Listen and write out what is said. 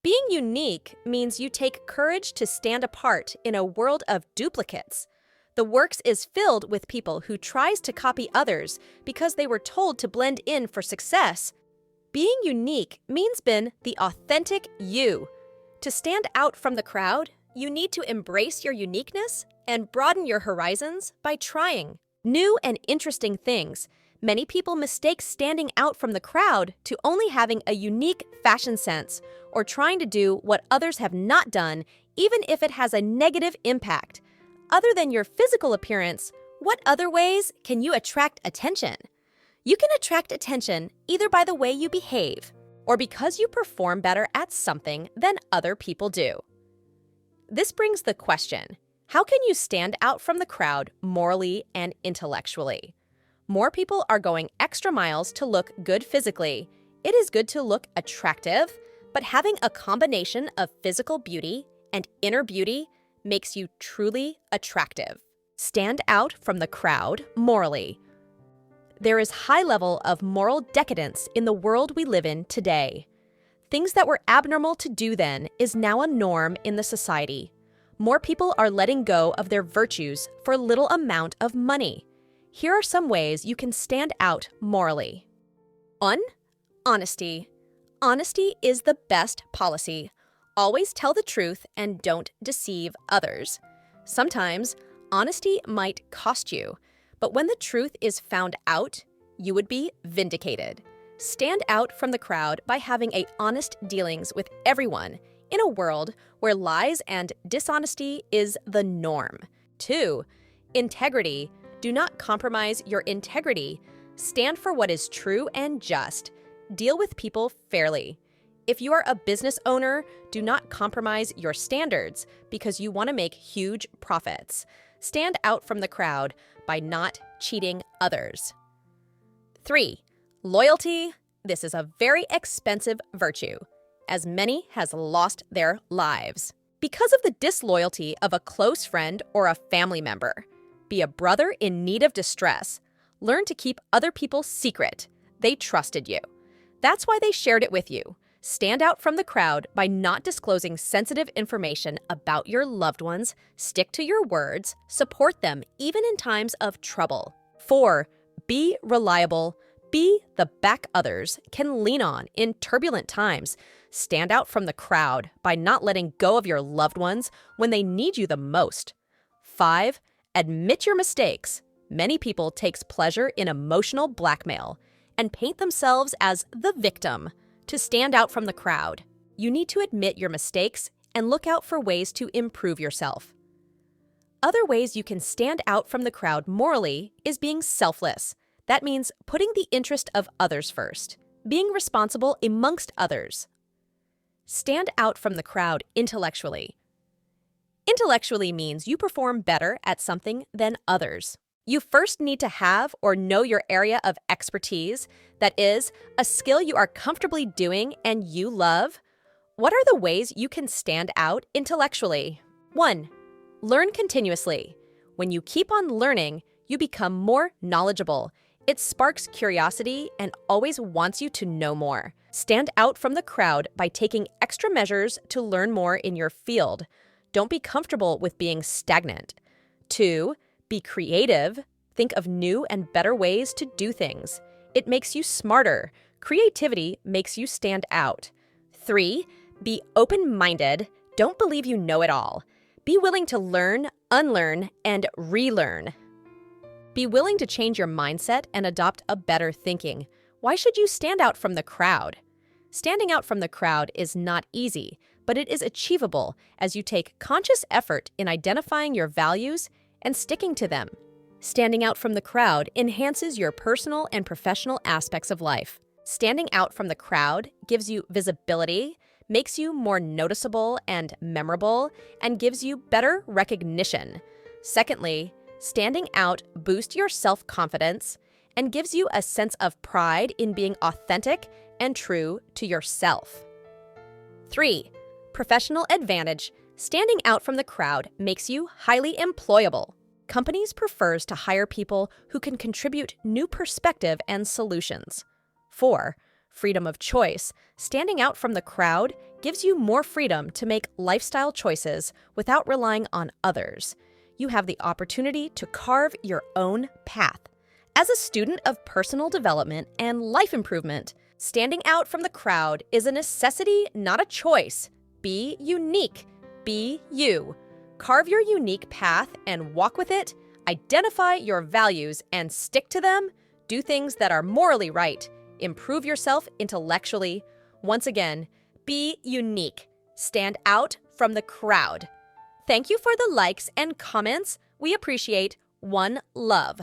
Being unique means you take courage to stand apart in a world of duplicates. The works is filled with people who tries to copy others because they were told to blend in for success. Being unique means being the authentic you. To stand out from the crowd, you need to embrace your uniqueness and broaden your horizons by trying new and interesting things. Many people mistake standing out from the crowd to only having a unique fashion sense or trying to do what others have not done, even if it has a negative impact. Other than your physical appearance, what other ways can you attract attention? You can attract attention either by the way you behave or because you perform better at something than other people do. This brings the question, how can you stand out from the crowd morally and intellectually? More people are going extra miles to look good physically. It is good to look attractive, but having a combination of physical beauty and inner beauty makes you truly attractive. Stand out from the crowd morally. There is high level of moral decadence in the world we live in today. Things that were abnormal to do then is now a norm in the society. More people are letting go of their virtues for little amount of money. Here are some ways you can stand out morally. 1. Honesty. Honesty is the best policy. Always tell the truth and don't deceive others. Sometimes, honesty might cost you, but when the truth is found out, you would be vindicated. Stand out from the crowd by having honest dealings with everyone in a world where lies and dishonesty is the norm. 2. Integrity. Do not compromise your integrity. Stand for what is true and just. Deal with people fairly. If you are a business owner, do not compromise your standards because you want to make huge profits. Stand out from the crowd by not cheating others. 3. Loyalty. This is a very expensive virtue, as many has lost their lives because of the disloyalty of a close friend or a family member. Be a brother in need of distress. Learn to keep other people secret. They trusted you. That's why they shared it with you. Stand out from the crowd by not disclosing sensitive information about your loved ones. Stick to your words. Support them even in times of trouble. 4. Be reliable. Be the back others can lean on in turbulent times. Stand out from the crowd by not letting go of your loved ones when they need you the most. 5. Admit your mistakes. Many people takes pleasure in emotional blackmail and paint themselves as the victim. To stand out from the crowd, you need to admit your mistakes and look out for ways to improve yourself. Other ways you can stand out from the crowd morally is being selfless. That means putting the interest of others first, being responsible amongst others. Stand out from the crowd intellectually. Intellectually means you perform better at something than others. You first need to have or know your area of expertise, that is, a skill you are comfortably doing and you love. What are the ways you can stand out intellectually? 1. Learn continuously. When you keep on learning, you become more knowledgeable. It sparks curiosity and always wants you to know more. Stand out from the crowd by taking extra measures to learn more in your field. Don't be comfortable with being stagnant. 2. Be creative. Think of new and better ways to do things. It makes you smarter. Creativity makes you stand out. 3. Be open-minded. Don't believe you know it all. Be willing to learn, unlearn, and relearn. Be willing to change your mindset and adopt a better thinking. Why should you stand out from the crowd? Standing out from the crowd is not easy, but it is achievable as you take conscious effort in identifying your values and sticking to them. Standing out from the crowd enhances your personal and professional aspects of life. Standing out from the crowd gives you visibility, makes you more noticeable and memorable, and gives you better recognition. Secondly, standing out boosts your self-confidence and gives you a sense of pride in being authentic and true to yourself. 3. Professional advantage. Standing out from the crowd makes you highly employable. Companies prefers to hire people who can contribute new perspective and solutions. 4. Freedom of choice. Standing out from the crowd gives you more freedom to make lifestyle choices without relying on others. You have the opportunity to carve your own path. As a student of personal development and life improvement, standing out from the crowd is a necessity, not a choice. Be unique. Be you. Carve your unique path and walk with it. Identify your values and stick to them. Do things that are morally right. Improve yourself intellectually. Once again, be unique. Stand out from the crowd. Thank you for the likes and comments. We appreciate. One love.